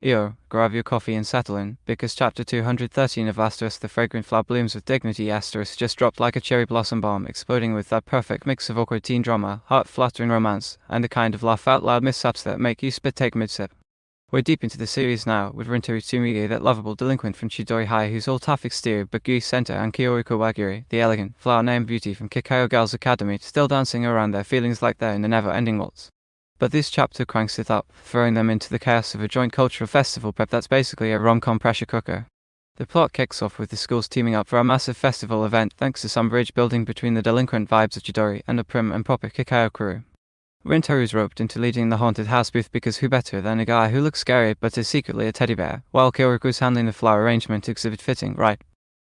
Yo, grab your coffee and settle in, because chapter 213 of the Fragrant Flower Blooms with Dignity just dropped like a cherry blossom bomb, exploding with that perfect mix of awkward teen drama, heart-fluttering romance, and the kind of laugh-out-loud mishaps that make you spit-take mid-sip. We're deep into the series now, with Rintarou, that lovable delinquent from Chidori High who's all tough exterior but gooey center, and Kaoruko Wagiri, the elegant, flower-named beauty from Kikayo Girls Academy, still dancing around their feelings like they're in a never-ending waltz. But this chapter cranks it up, throwing them into the chaos of a joint cultural festival prep that's basically a rom-com pressure cooker. The plot kicks off with the schools teaming up for a massive festival event thanks to some bridge building between the delinquent vibes of Chidori and a prim and proper Kikayo crew. Rintarou's roped into leading the haunted house booth because who better than a guy who looks scary but is secretly a teddy bear, while Kaoruko's handling the flower arrangement exhibit fitting, right?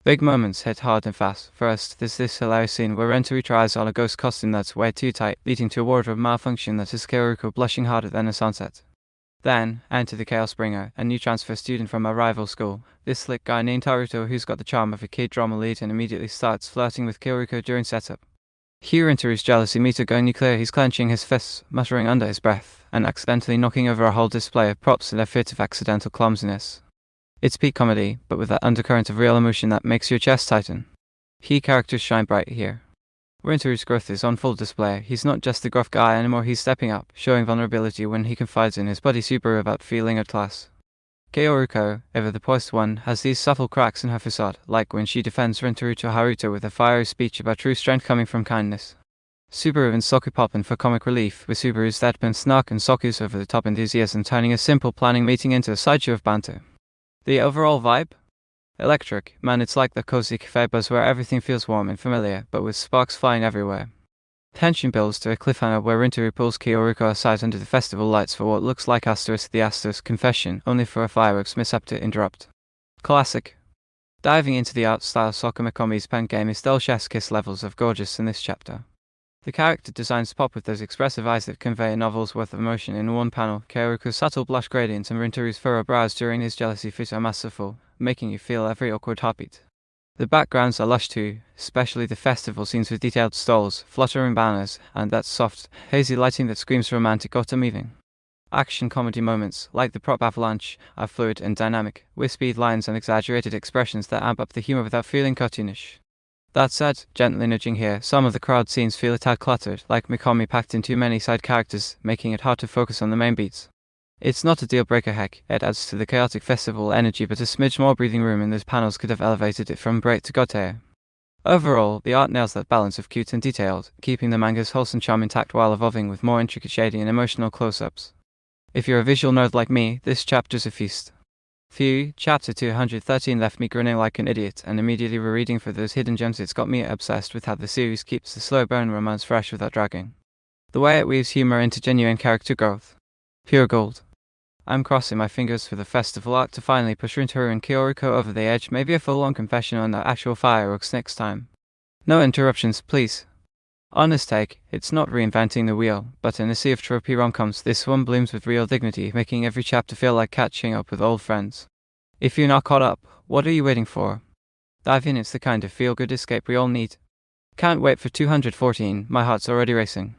Big moments hit hard and fast. First, there's this hilarious scene where Rintarou tries on a ghost costume that's way too tight, leading to a wardrobe malfunction that has Kaoruko blushing harder than a sunset. Then, enter the Chaos Bringer, a new transfer student from a rival school. This slick guy named Taruto who's got the charm of a K-drama lead and immediately starts flirting with Kaoruko during setup. Here Rintarou's jealousy meter going nuclear, he's clenching his fists, muttering under his breath, and accidentally knocking over a whole display of props in a fit of accidental clumsiness. It's peak comedy, but with that undercurrent of real emotion that makes your chest tighten. Key characters shine bright here. Rintarou's growth is on full display. He's not just the gruff guy anymore, he's stepping up, showing vulnerability when he confides in his buddy Subaru about feeling outclassed. Kaoruko, ever the poised one, has these subtle cracks in her facade, like when she defends Rintarou to Haruto with a fiery speech about true strength coming from kindness. Subaru and Soku pop in for comic relief, with Subaru's deadpan snark and Soku's over-the-top enthusiasm turning a simple planning meeting into a sideshow of banter. The overall vibe? Electric. Man, it's like the cozy cafe buzz where everything feels warm and familiar, but with sparks flying everywhere. Tension builds to a cliffhanger where Rintarou pulls Kaoruko aside under the festival lights for what looks like the confession, only for a fireworks mishap to interrupt. Classic. Diving into the art style, Saka Mikami's pen game is Chef's-kiss levels of gorgeous in this chapter. The character designs pop with those expressive eyes that convey a novel's worth of emotion in one panel. Kaoruko's subtle blush gradients and Rintarou's furrowed brows during his jealousy fit are masterful, making you feel every awkward heartbeat. The backgrounds are lush too, especially the festival scenes with detailed stalls, fluttering banners, and that soft, hazy lighting that screams romantic autumn evening. Action comedy moments, like the prop avalanche, are fluid and dynamic, with speed lines and exaggerated expressions that amp up the humor without feeling cartoonish. That said, gently nudging here, some of the crowd scenes feel a tad cluttered, like Mikami packed in too many side characters, making it hard to focus on the main beats. It's not a deal breaker, heck, it adds to the chaotic festival energy, but a smidge more breathing room in those panels could have elevated it from great to god tier. Overall, the art nails that balance of cute and detailed, keeping the manga's wholesome charm intact while evolving with more intricate shading and emotional close-ups. If you're a visual nerd like me, this chapter's a feast. Phew, chapter 213 left me grinning like an idiot, and immediately rereading for those hidden gems. It's got me obsessed with how the series keeps the slow burn romance fresh without dragging. The way it weaves humor into genuine character growth. Pure gold. I'm crossing my fingers for the festival arc to finally push Rintarou and Kaoruko over the edge, maybe a full-on confession on the actual fireworks next time. No interruptions, please. Honest take, it's not reinventing the wheel, but in a sea of tropey rom-coms, this one blooms with real dignity, making every chapter feel like catching up with old friends. If you're not caught up, what are you waiting for? Dive in, it's the kind of feel-good escape we all need. Can't wait for 214, my heart's already racing.